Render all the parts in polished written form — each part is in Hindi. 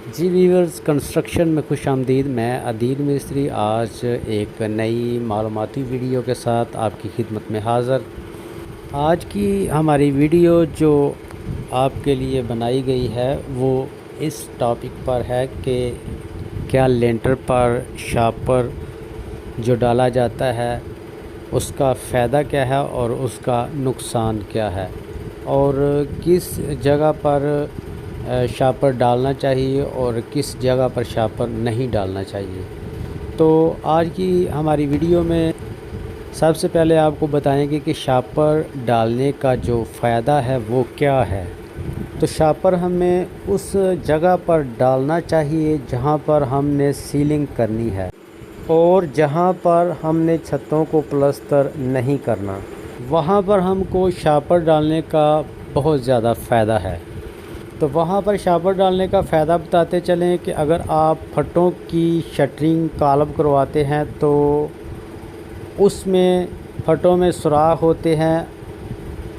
जी वीवर्स, कंस्ट्रक्शन में खुश आमदीद। मैं अदील मिस्त्री आज एक नई मालूमाती वीडियो के साथ आपकी खिदमत में हाज़िर। आज की हमारी वीडियो जो आपके लिए बनाई गई है वो इस टॉपिक पर है कि क्या लेंटर पर शापर जो डाला जाता है उसका फ़ायदा क्या है और उसका नुकसान क्या है, और किस जगह पर शापर डालना चाहिए और किस जगह पर शापर नहीं डालना चाहिए। तो आज की हमारी वीडियो में सबसे पहले आपको बताएंगे कि शापर डालने का जो फ़ायदा है वो क्या है। तो शापर हमें उस जगह पर डालना चाहिए जहां पर हमने सीलिंग करनी है और जहां पर हमने छतों को प्लास्टर नहीं करना, वहां पर हमको शापर डालने का बहुत ज़्यादा फ़ायदा है। तो वहाँ पर शापर डालने का फ़ायदा बताते चलें कि अगर आप फटों की शटरिंग कॉलम करवाते हैं तो उसमें फटों में सुराख होते हैं,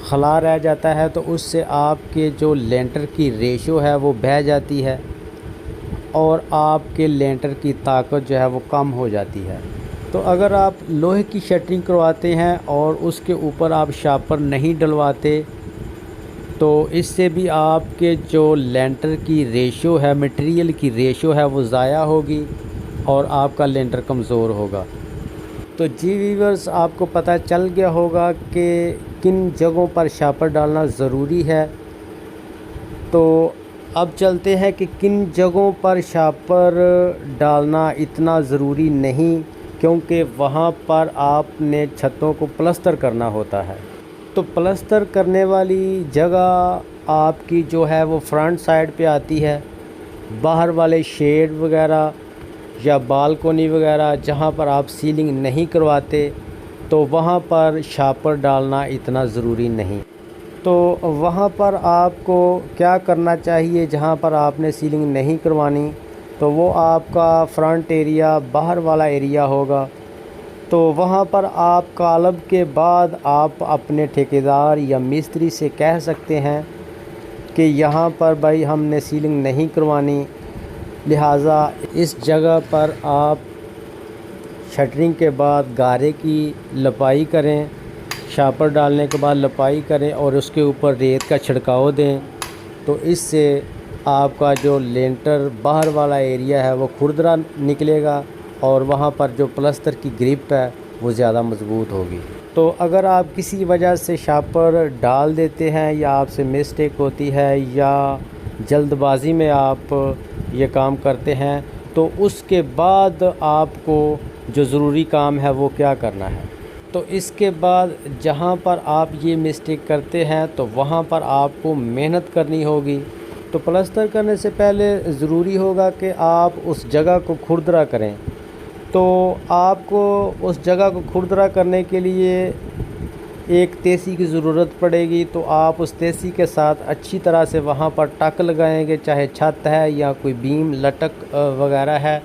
खला रह जाता है, तो उससे आपके जो लेंटर की रेशो है वो बह जाती है और आपके लेंटर की ताकत जो है वो कम हो जाती है। तो अगर आप लोहे की शटरिंग करवाते हैं और उसके ऊपर आप शापर नहीं डलवाते तो इससे भी आपके जो लेंटर की रेशो है, मटेरियल की रेशो है, वो ज़ाया होगी और आपका लेंटर कमज़ोर होगा। तो जी वीवर्स, आपको पता चल गया होगा कि किन जगहों पर शापर डालना ज़रूरी है। तो अब चलते हैं कि किन जगहों पर शापर डालना इतना ज़रूरी नहीं, क्योंकि वहाँ पर आपने छतों को प्लास्टर करना होता है। तो प्लास्टर करने वाली जगह आपकी जो है वो फ्रंट साइड पे आती है। बाहर वाले शेड वगैरह या बालकोनी वगैरह जहाँ पर आप सीलिंग नहीं करवाते तो वहाँ पर शापर डालना इतना ज़रूरी नहीं। तो वहाँ पर आपको क्या करना चाहिए, जहाँ पर आपने सीलिंग नहीं करवानी, तो वो आपका फ्रंट एरिया, बाहर वाला एरिया होगा। तो वहाँ पर आप कॉलम के बाद आप अपने ठेकेदार या मिस्त्री से कह सकते हैं कि यहाँ पर भाई हमने सीलिंग नहीं करवानी, लिहाजा इस जगह पर आप शटरिंग के बाद गारे की लपाई करें, शापर डालने के बाद लपाई करें और उसके ऊपर रेत का छिड़काव दें। तो इससे आपका जो लेंटर बाहर वाला एरिया है वो खुरदरा निकलेगा और वहाँ पर जो प्लास्टर की ग्रिप है वो ज़्यादा मज़बूत होगी। तो अगर आप किसी वजह से शापर डाल देते हैं या आपसे मिस्टेक होती है या जल्दबाज़ी में आप ये काम करते हैं, तो उसके बाद आपको जो ज़रूरी काम है वो क्या करना है। तो इसके बाद जहाँ पर आप ये मिस्टेक करते हैं तो वहाँ पर आपको मेहनत करनी होगी। तो प्लास्टर करने से पहले ज़रूरी होगा कि आप उस जगह को खुरदरा करें। तो आपको उस जगह को खुरदरा करने के लिए एक तेसी की ज़रूरत पड़ेगी। तो आप उस तेसी के साथ अच्छी तरह से वहाँ पर टक लगाएंगे, चाहे छत है या कोई बीम लटक वगैरह है,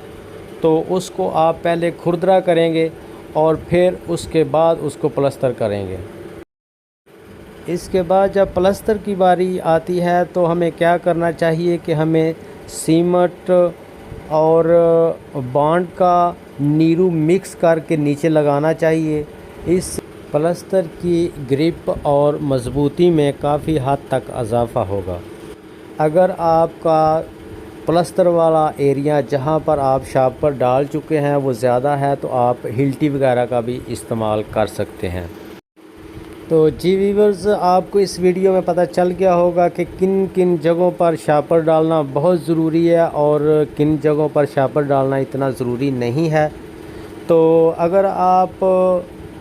तो उसको आप पहले खुरदरा करेंगे और फिर उसके बाद उसको प्लास्टर करेंगे। इसके बाद जब प्लास्टर की बारी आती है तो हमें क्या करना चाहिए कि हमें सीमेंट और बॉन्ड का नीरू मिक्स करके नीचे लगाना चाहिए। इस प्लास्टर की ग्रिप और मज़बूती में काफ़ी हद तक इजाफ़ा होगा। अगर आपका प्लास्टर वाला एरिया जहां पर आप शापर डाल चुके हैं वो ज़्यादा है तो आप हिल्टी वगैरह का भी इस्तेमाल कर सकते हैं। तो जी वीवर्स, आपको इस वीडियो में पता चल गया होगा कि किन किन जगहों पर शापर डालना बहुत ज़रूरी है और किन जगहों पर शापर डालना इतना ज़रूरी नहीं है। तो अगर आप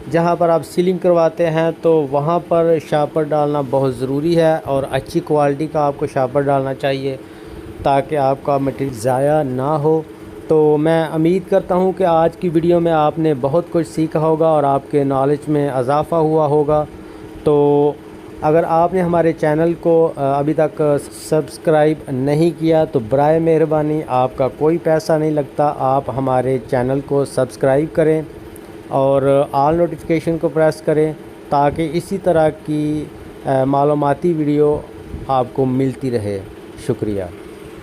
जहां पर आप सीलिंग करवाते हैं तो वहां पर शापर डालना बहुत ज़रूरी है और अच्छी क्वालिटी का आपको शापर डालना चाहिए ताकि आपका मटेरियल ज़ाया ना हो। तो मैं उम्मीद करता हूं कि आज की वीडियो में आपने बहुत कुछ सीखा होगा और आपके नॉलेज में इजाफ़ा हुआ होगा। तो अगर आपने हमारे चैनल को अभी तक सब्सक्राइब नहीं किया तो बराए मेहरबानी, आपका कोई पैसा नहीं लगता, आप हमारे चैनल को सब्सक्राइब करें और ऑल नोटिफिकेशन को प्रेस करें ताकि इसी तरह की मालूमाती वीडियो आपको मिलती रहे। शुक्रिया।